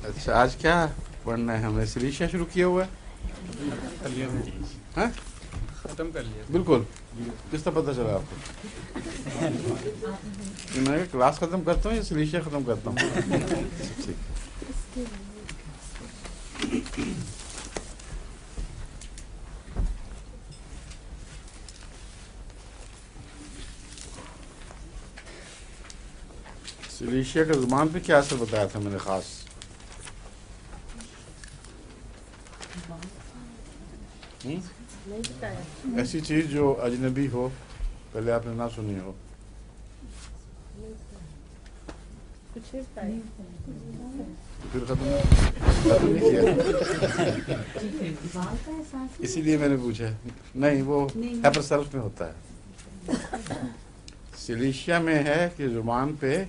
اچھا آج کیا پڑھنا ہے؟ ہم نے سلیشیا شروع کیا ہوا ہے. ہاں ختم کر لیا بالکل. کس طرح پتہ چلا آپ کو؟ میں کلاس ختم کرتا ہوں یا سلیشیا ختم کرتا ہوں؟ ٹھیک. سلیشیا کا زبان پہ کیا اثر بتایا تھا میں نے خاص؟ ایسی چیز جو اجنبی ہو، پہلے آپ نے نہ سنی ہو. پھر ختم نہیں کیا. اسی لیے میں نے پوچھا. نہیں وہ ہیپر سیلف میں ہوتا ہے. سلیشیا میں ہے کہ زبان پہ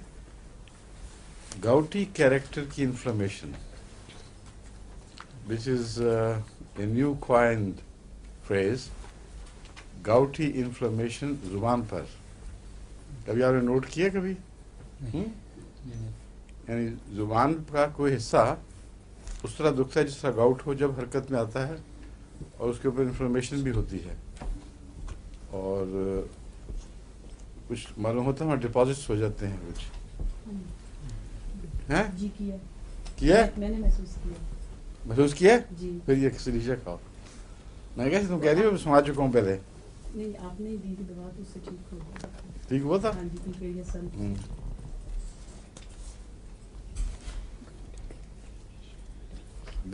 گاؤٹی کیریکٹر کی inflammation which is a new coined phrase. Gouty inflammation زبان پر. کبھی آپ نے نوٹ کیا کبھی؟ یعنی زبان کا کوئی حصہ اس طرح دکھتا ہے جس طرح گاؤٹ ہو جب حرکت میں آتا ہے، اور اس کے اوپر انفلمیشن بھی ہوتی ہے، اور کچھ معلوم ہوتا ہے وہاں ڈپازٹس ہو جاتے ہیں کچھ. ہیں؟ جی کیا میں نے محسوس کیا. محسوس کیا؟ جی پھر یہ سلیشیا کھاؤ. میں کہا تم کہہ رہی ہو سمجھ چکا ہوں پہلے. نہیں، آپ نے دی تھی دوا تو اس سے ٹھیک ہو گیا. ٹھیک ہوا تھا. ہاں جی ٹھیک ہے یہ سن.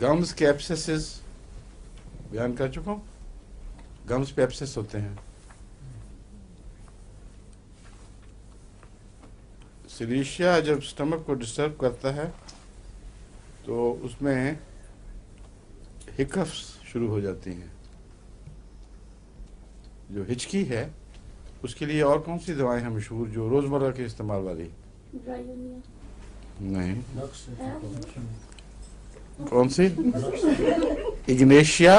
گمز کے ایبسیسز بیان کر چکا ہوں. گمز پہ ایبسیس ہوتے ہیں. سلیشیا جب سٹمک کو ڈسٹرب کرتا ہے تو اس میں ہکفس شروع ہو جاتی ہیں. جو ہچکی ہے اس کے لیے اور کون سی دوائیں ہیں مشہور جو روزمرہ کے استعمال والی؟ نہیں. کون سی؟ اگنیشیا.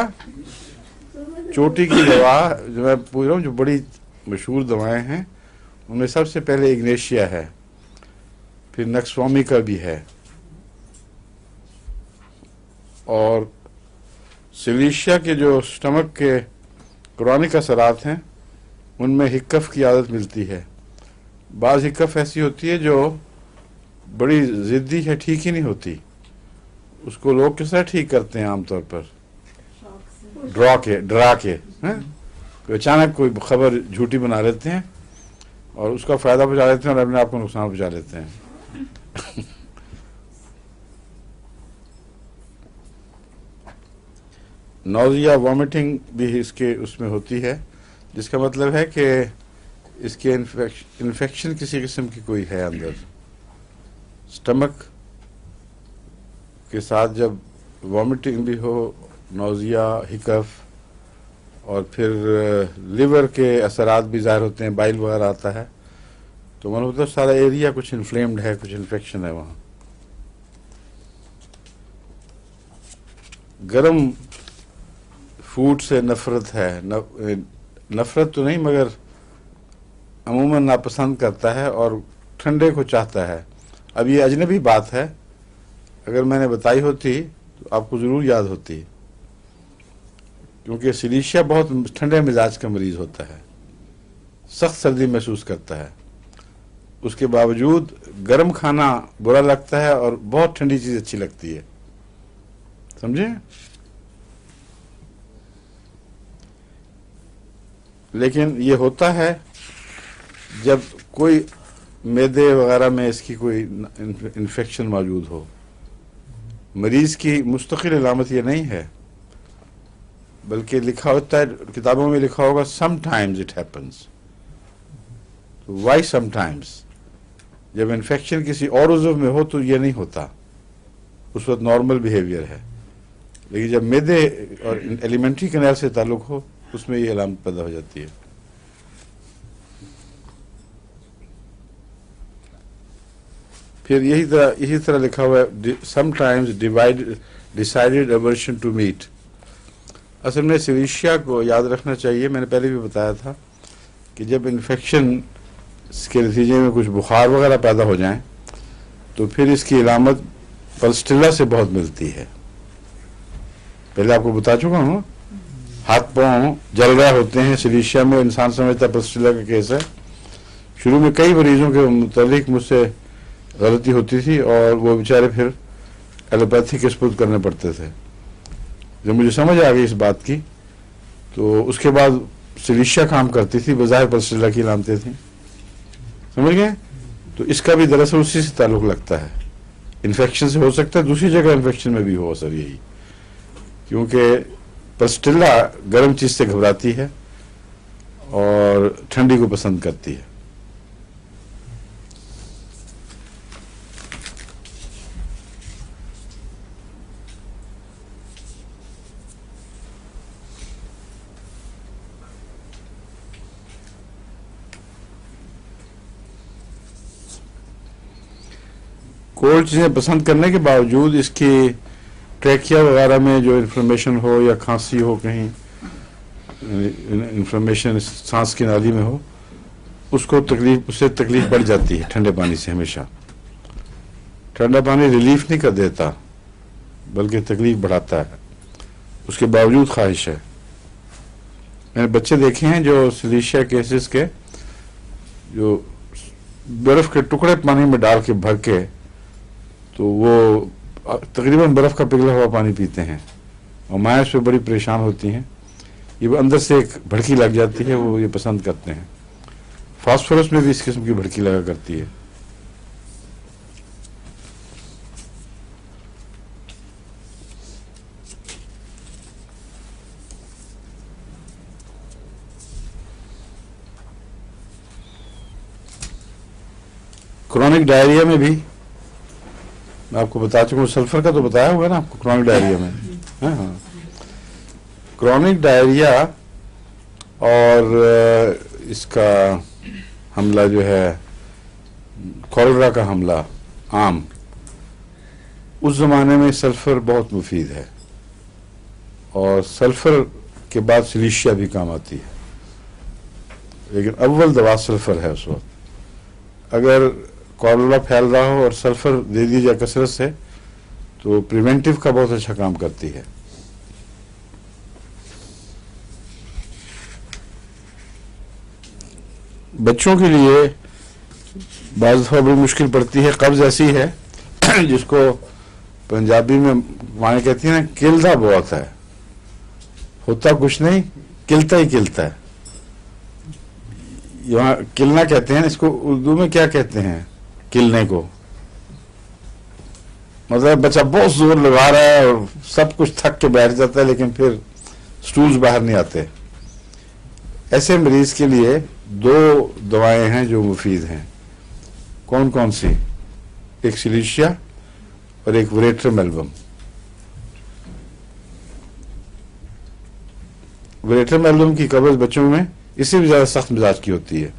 چوٹی کی دوا جو میں پوچھ رہا ہوں جو بڑی مشہور دوائیں ہیں ان میں سب سے پہلے اگنیشیا ہے، پھر نکسوامی کا بھی ہے، اور سلیشیا کے جو سٹمک کے کرونک اثرات ہیں ان میں ہکف کی عادت ملتی ہے. بعض ہکف ایسی ہوتی ہے جو بڑی ضدی ہے، ٹھیک ہی نہیں ہوتی. اس کو لوگ کس طرح ٹھیک کرتے ہیں عام طور پر؟ ڈرا کے اچانک کوئی خبر جھوٹی بنا لیتے ہیں اور اس کا فائدہ پہنچا لیتے ہیں اور اپنے آپ کو نقصان پہنچا لیتے ہیں. نوزیا وامٹنگ بھی اس میں ہوتی ہے، جس کا مطلب ہے کہ اس کے انفیکشن کسی قسم کی کوئی ہے اندر. سٹمک کے ساتھ جب وامٹنگ بھی ہو، نوزیا، ہکف، اور پھر لیور کے اثرات بھی ظاہر ہوتے ہیں، بائل وغیرہ آتا ہے، تو مطلب سارا ایریا کچھ انفلیمڈ ہے، کچھ انفیکشن ہے وہاں. گرم فوڈ سے نفرت ہے، نفرت تو نہیں مگر عموماً ناپسند کرتا ہے اور ٹھنڈے کو چاہتا ہے. اب یہ اجنبی بات ہے، اگر میں نے بتائی ہوتی تو آپ کو ضرور یاد ہوتی، کیونکہ سلیشیا بہت ٹھنڈے مزاج کا مریض ہوتا ہے، سخت سردی محسوس کرتا ہے، اس کے باوجود گرم کھانا برا لگتا ہے اور بہت ٹھنڈی چیز اچھی لگتی ہے. سمجھے؟ لیکن یہ ہوتا ہے جب کوئی معدے وغیرہ میں اس کی کوئی انفیکشن موجود ہو. مریض کی مستقل علامت یہ نہیں ہے، بلکہ لکھا ہوتا ہے کتابوں میں، لکھا ہوگا some times it happens. Why some times? جب انفیکشن کسی اور عضو میں ہو تو یہ نہیں ہوتا، اس وقت نارمل بیہیویئر ہے. لیکن جب معدے اور ایلیمنٹری کینال سے تعلق ہو اس میں یہ علامت پیدا ہو جاتی ہے. پھر اسی طرح لکھا ہوا ہے sometimes decided aversion to meat. اصل میں سلیشیا کو یاد رکھنا چاہیے، میں نے پہلے بھی بتایا تھا کہ جب انفیکشن کے نتیجے میں کچھ بخار وغیرہ پیدا ہو جائیں تو پھر اس کی علامت पल्स्टिला से बहुत मिलती है। पहले आपको बता चुका हूँ, हाथ पांव जल रहे होते हैं सिलीशिया में, इंसान समझता पल्स्टिला का केस है। शुरू में कई मरीजों के मुतालिक मुझसे गलती होती थी और वो बेचारे फिर एलोपैथी के सपुर्द करने पड़ते थे। जब मुझे समझ आ गई इस बात की तो उसके बाद सिलीशिया काम करती थी, बजाय पल्स्टिला की लानते थी। समझ गए? तो इसका भी दरअसल उसी से ताल्लुक लगता है। इन्फेक्शन से हो सकता है, दूसरी जगह इन्फेक्शन में भी हो असर यही, क्योंकि पल्स्टिला गर्म चीज से घबराती है और ठंडी को पसंद करती है। कोल्ड चीजें पसंद करने के बावजूद इसकी ट्रैकिया वगैरह में जो इन्फ्लेमेशन हो या खांसी हो, कहीं इन्फ्लेमेशन सांस की नाली में हो, उससे तकलीफ बढ़ जाती है ठंडे पानी से। हमेशा ठंडा पानी रिलीफ नहीं कर देता बल्कि तकलीफ बढ़ाता है। उसके बावजूद ख्वाहिश है। मैंने बच्चे देखे हैं जो सिलीशिया केसेस के, जो बर्फ के टुकड़े पानी में डाल के भर के, तो वो तकरीबन बर्फ का पिघला हुआ पानी पीते हैं और माँ इस पर बड़ी परेशान होती हैं। ये अंदर से एक भड़की लग जाती है, वो ये पसंद करते हैं। फास्फोरस में भी इस किस्म की भड़की लगा करती है। क्रॉनिक डायरिया में भी मैं आपको बता चुका हूँ, सल्फर का तो बताया होगा ना आपको क्रॉनिक डायरिया में। हाँ, क्रॉनिक डायरिया और इसका हमला जो है, कॉलरा का हमला आम, उस जमाने में सल्फर बहुत मुफीद है और सल्फर के बाद सिलीशिया भी काम आती है, लेकिन अव्वल दवा सल्फर है उस वक्त। अगर कॉलरा फैल रहा हो और सल्फर दे दी जाए कसरत से तो प्रिवेंटिव का बहुत अच्छा काम करती है। बच्चों के लिए बाज़ दफ़ा बड़ी मुश्किल पड़ती है। कब्ज ऐसी है जिसको पंजाबी में माने कहती है ना, किलता बहुत है, होता कुछ नहीं, किलता ही किलता है। यहाँ किलना कहते हैं, इसको उर्दू में क्या कहते हैं? किलने को मतलब बच्चा बहुत जोर लगा रहा है और सब कुछ थक के बैठ जाता है, लेकिन फिर स्टूल्स बाहर नहीं आते। ऐसे मरीज के लिए दो दवाएं हैं जो मुफीद हैं। कौन कौन सी? एक सिलीशिया और एक वेरेट्रम-एल्बम। वेरेट्रम-एल्बम की कब्ज बच्चों में इससे भी ज्यादा सख्त मिजाज की होती है।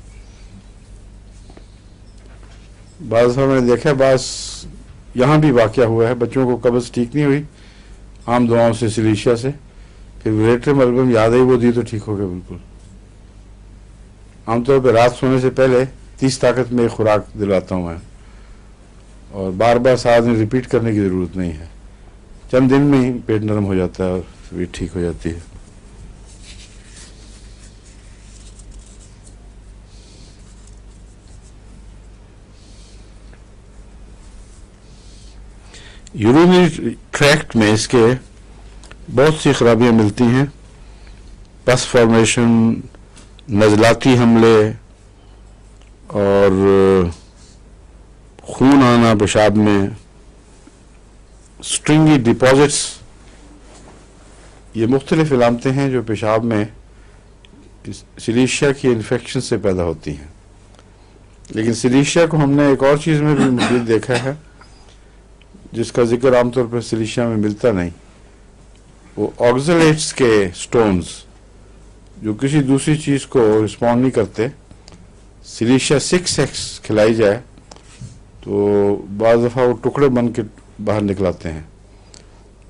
बाज़ दफ़ा मैंने देखा, बास यहाँ भी वाक़या हुआ है, बच्चों को कब्ज ठीक नहीं हुई आम दवाओं से, सिलीशिया से, फिर वेरेट्रम-एल्बम याद आई, वो दी तो ठीक हो गया बिल्कुल। आमतौर पर रात सोने से पहले 30 ताकत में एक खुराक दिलाता हूँ मैं, और बार बार साथ में रिपीट करने की ज़रूरत नहीं है। चंद दिन में ही पेट नरम हो जाता है और तबीयत ठीक हो जाती है। यूरिनरी ट्रैक्ट में इसके बहुत सी खराबियां मिलती हैं। पस फॉर्मेशन, नजलाती हमले और खून आना पेशाब में, स्ट्रिंगी डिपॉजिट्स, ये मुख्तलिफ इलामतें हैं जो पेशाब में सिलीशिया की इन्फेक्शन से पैदा होती हैं। लेकिन सिलीशिया को हमने एक और चीज़ में भी मुफीद देखा है जिसका जिक्र आमतौर पर सिलीशिया में मिलता नहीं। वो ऑक्सलेट्स के स्टोन्स जो किसी दूसरी चीज़ को रिस्पॉन्ड नहीं करते, सिलीशिया 6X खिलाई जाए तो बाज़ दफ़ा वो टुकड़े बन के बाहर निकलाते हैं।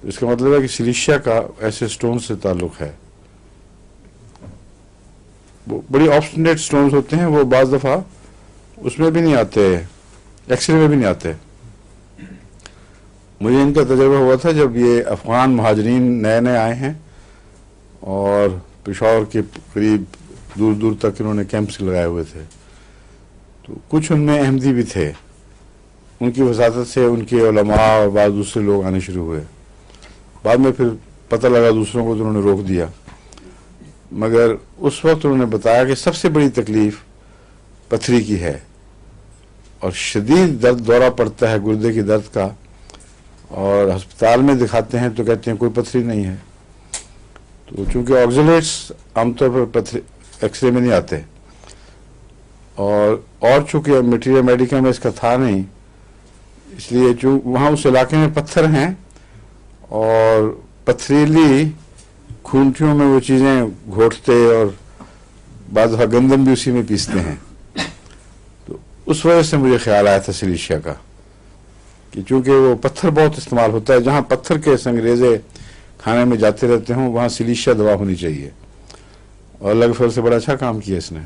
तो इसका मतलब है कि सिलीशिया का ऐसे स्टोन से ताल्लुक है। वो बड़ी ऑब्स्टिनेट स्टोन्स होते हैं, वो बाज़ दफ़ा उसमें भी नहीं आते, एक्सरे में भी नहीं आते। मुझे इनका तजुर्बा हुआ था जब ये अफ़गान महाजरीन नए नए आए हैं और पेशावर के करीब दूर दूर तक इन्होंने कैंप्स लगाए हुए थे, तो कुछ उनमें अहमदी भी थे। उनकी वसादत से उनके उलमा और बाद दूसरे लोग आने शुरू हुए। बाद में फिर पता लगा दूसरों को, तो उन्होंने रोक दिया। मगर उस वक्त उन्होंने बताया कि सबसे बड़ी तकलीफ पथरी की है और शदीद दर्द दौरा पड़ता है गुर्दे की दर्द का, और अस्पताल में दिखाते हैं तो कहते हैं कोई पथरी नहीं है। तो चूंकि ऑक्सीलेट्स आमतौर पर पथरी एक्सरे में नहीं आते और चूंकि मटीरियल मेडिका में इसका था नहीं, इसलिए चूँ वहाँ उस इलाके में पत्थर हैं और पथरीली खूंटियों में वो चीज़ें घोटते और बाद गंदम भी उसी में पीसते हैं। तो उस वजह से मुझे ख्याल आया था सिलिशिया का कि चूंकि वो पत्थर बहुत इस्तेमाल होता है, जहाँ पत्थर के संगरेजे खाने में जाते रहते हों वहाँ सिलिशिया दवा होनी चाहिए, और लगभग से बड़ा अच्छा काम किया इसने।